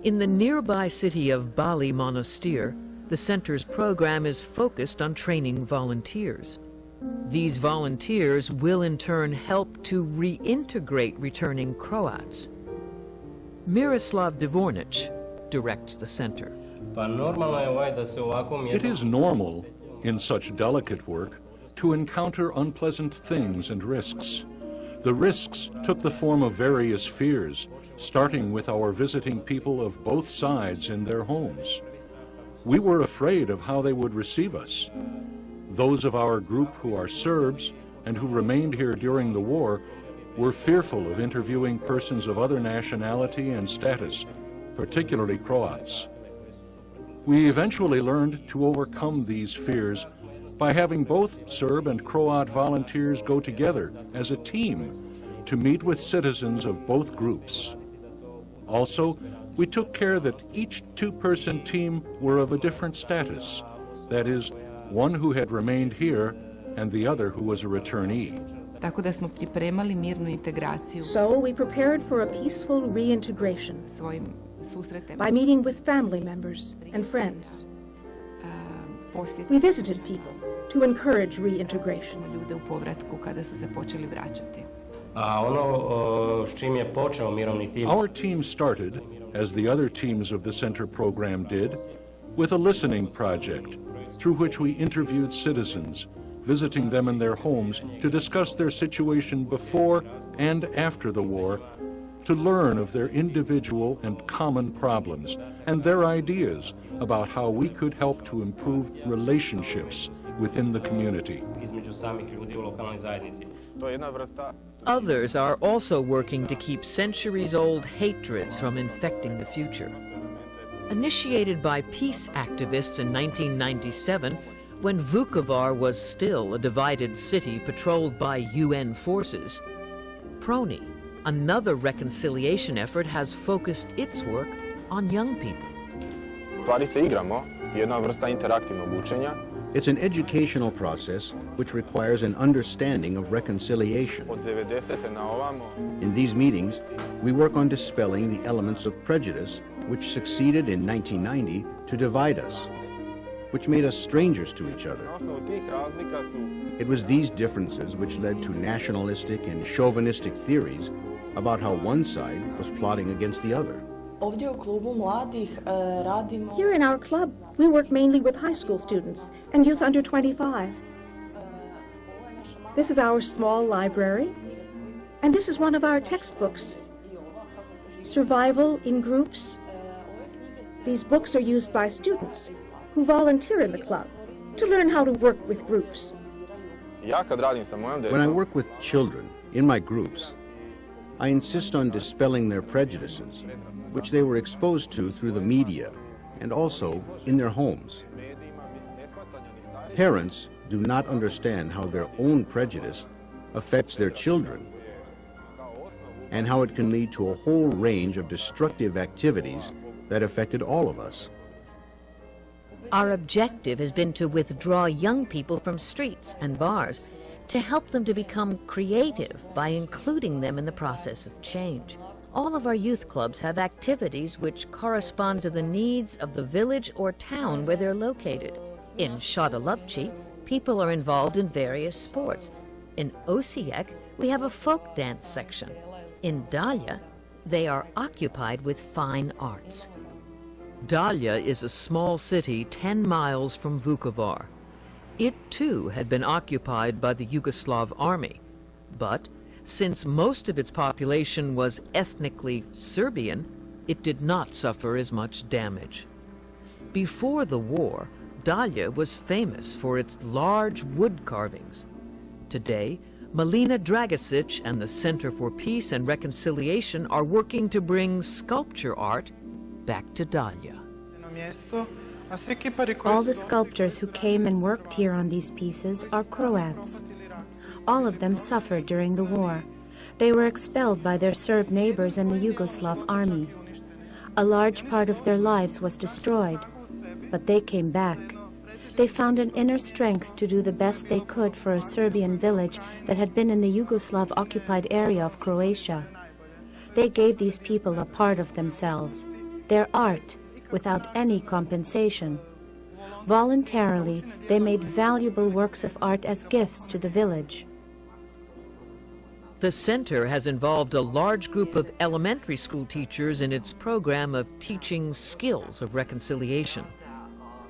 In the nearby city of Bali Monastir, the center's program is focused on training volunteers. These volunteers will in turn help to reintegrate returning Croats. Miroslav Dvornic directs the center. It is normal in such delicate work to encounter unpleasant things and risks. The risks took the form of various fears, starting with our visiting people of both sides in their homes. We were afraid of how they would receive us. Those of our group who are Serbs and who remained here during the war were fearful of interviewing persons of other nationality and status, particularly Croats. We eventually learned to overcome these fears by having both Serb and Croat volunteers go together as a team to meet with citizens of both groups. Also, we took care that each two-person team were of a different status, that is, one who had remained here and the other who was a returnee. So we prepared for a peaceful reintegration by meeting with family members and friends. We visited people to encourage reintegration. Our team started, as the other teams of the center program did, with a listening project through which we interviewed citizens, visiting them in their homes to discuss their situation before and after the war, to learn of their individual and common problems and their ideas about how we could help to improve relationships within the community. Others are also working to keep centuries-old hatreds from infecting the future. Initiated by peace activists in 1997, when Vukovar was still a divided city patrolled by UN forces, PRONI, another reconciliation effort, has focused its work on young people. It's an educational process which requires an understanding of reconciliation. In these meetings, we work on dispelling the elements of prejudice which succeeded in 1990 to divide us, which made us strangers to each other. It was these differences which led to nationalistic and chauvinistic theories about how one side was plotting against the other. Here in our club, we work mainly with high school students and youth under 25. This is our small library, and this is one of our textbooks, Survival in Groups. These books are used by students who volunteer in the club to learn how to work with groups. When I work with children in my groups, I insist on dispelling their prejudices, which they were exposed to through the media and also in their homes. Parents do not understand how their own prejudice affects their children and how it can lead to a whole range of destructive activities that affected all of us. Our objective has been to withdraw young people from streets and bars, to help them to become creative by including them in the process of change. All of our youth clubs have activities which correspond to the needs of the village or town where they're located. In Shadalovci, people are involved in various sports. In Osijek, we have a folk dance section. In Dalja, they are occupied with fine arts. Dalja is a small city 10 miles from Vukovar. It too had been occupied by the Yugoslav army, but since most of its population was ethnically Serbian, it did not suffer as much damage. Before the war, Dalja was famous for its large wood carvings. Today, Melina Dragicic and the Center for Peace and Reconciliation are working to bring sculpture art back to Dalja. All the sculptors who came and worked here on these pieces are Croats. All of them suffered during the war. They were expelled by their Serb neighbors and the Yugoslav army. A large part of their lives was destroyed, but they came back. They found an inner strength to do the best they could for a Serbian village that had been in the Yugoslav-occupied area of Croatia. They gave these people a part of themselves. their art, without any compensation. Voluntarily, they made valuable works of art as gifts to the village. The center has involved a large group of elementary school teachers in its program of teaching skills of reconciliation.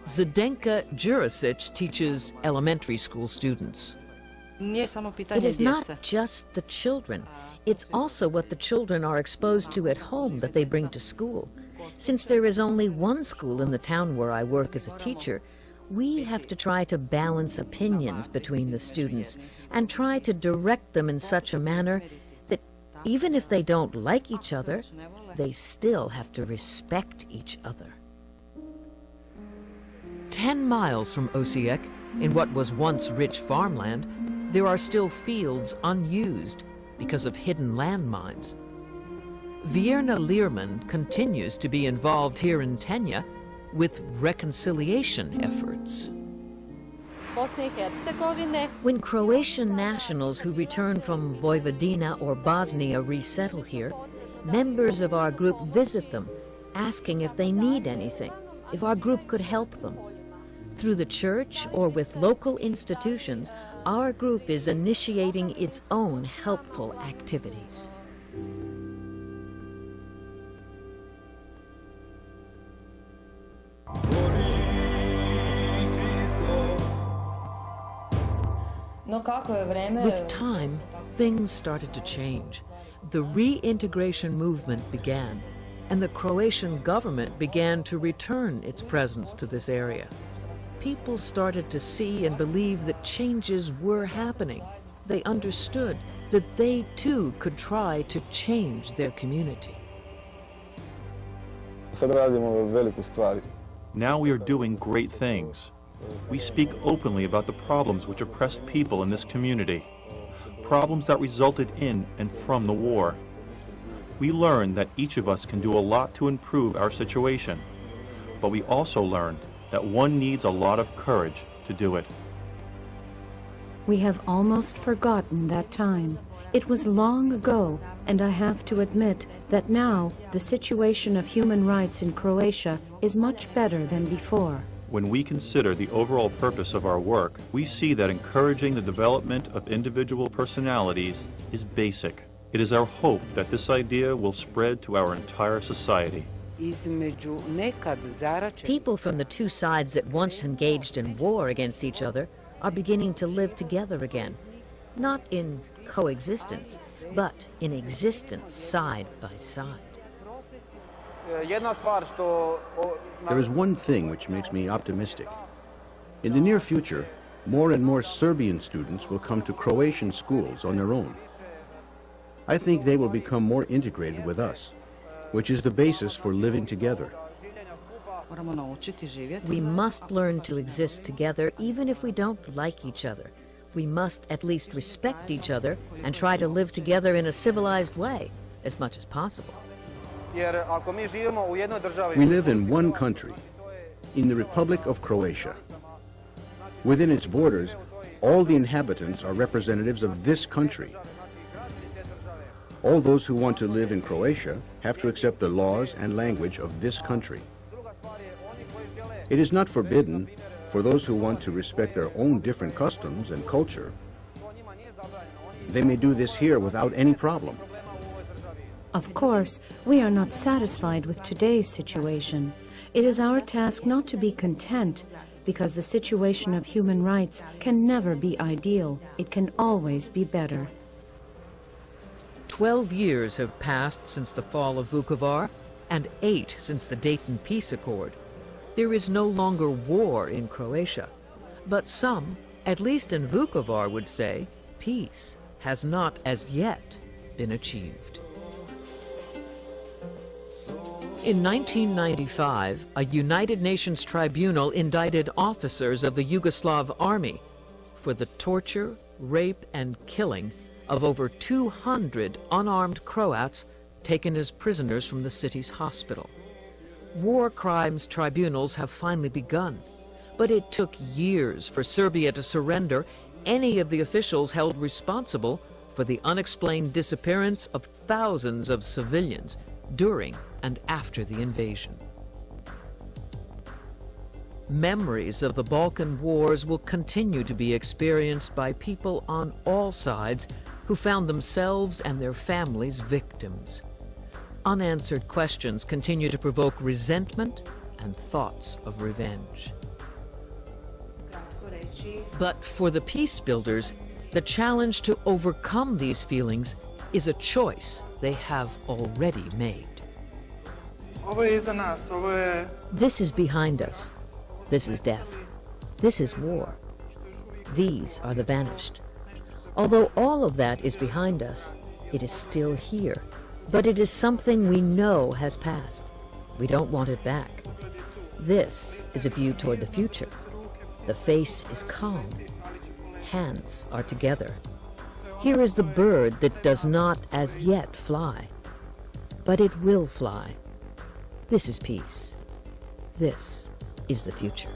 Zdenka Jurasic teaches elementary school students. It is not just the children. It's also what the children are exposed to at home that they bring to school. Since there is only one school in the town where I work as a teacher, we have to try to balance opinions between the students and try to direct them in such a manner that even if they don't like each other, they still have to respect each other. 10 miles from Osijek, in what was once rich farmland, there are still fields unused because of hidden landmines. Vierna Learman continues to be involved here in Tenya with reconciliation efforts. When Croatian nationals who return from Vojvodina or Bosnia resettle here, members of our group visit them, asking if they need anything, if our group could help them. Through the church or with local institutions, our group is initiating its own helpful activities. With time, things started to change. The reintegration movement began, and the Croatian government began to return its presence to this area. People started to see and believe that changes were happening. They understood that they too could try to change their community. Now we are doing great things. We speak openly about the problems which oppressed people in this community, problems that resulted in and from the war. We learned that each of us can do a lot to improve our situation, but we also learned that one needs a lot of courage to do it. We have almost forgotten that time. It was long ago, and I have to admit that now the situation of human rights in Croatia is much better than before. When we consider the overall purpose of our work, we see that encouraging the development of individual personalities is basic. It is our hope that this idea will spread to our entire society. People from the two sides that once engaged in war against each other are beginning to live together again. Not in coexistence, but in existence side by side. There is one thing which makes me optimistic. In the near future, more and more Serbian students will come to Croatian schools on their own. I think they will become more integrated with us, which is the basis for living together. We must learn to exist together even if we don't like each other. We must at least respect each other and try to live together in a civilized way as much as possible. We live in one country, in the Republic of Croatia. Within its borders, all the inhabitants are representatives of this country. All those who want to live in Croatia have to accept the laws and language of this country. It is not forbidden for those who want to respect their own different customs and culture. They may do this here without any problem. Of course, we are not satisfied with today's situation. It is our task not to be content, because the situation of human rights can never be ideal. It can always be better. 12 years have passed since the fall of Vukovar, and 8 since the Dayton Peace Accord. There is no longer war in Croatia, but some, at least in Vukovar, would say peace has not as yet been achieved. In 1995, a United Nations tribunal indicted officers of the Yugoslav army for the torture, rape, and killing of over 200 unarmed Croats taken as prisoners from the city's hospital. War crimes tribunals have finally begun, but it took years for Serbia to surrender any of the officials held responsible for the unexplained disappearance of thousands of civilians during and after the invasion. Memories of the Balkan Wars will continue to be experienced by people on all sides who found themselves and their families victims. Unanswered questions continue to provoke resentment and thoughts of revenge. But for the peace builders, the challenge to overcome these feelings is a choice they have already made. This is behind us. This is death. This is war. These are the vanished. Although all of that is behind us, it is still here. But it is something we know has passed. We don't want it back. This is a view toward the future. The face is calm. Hands are together. Here is the bird that does not as yet fly. But it will fly. This is peace. This is the future.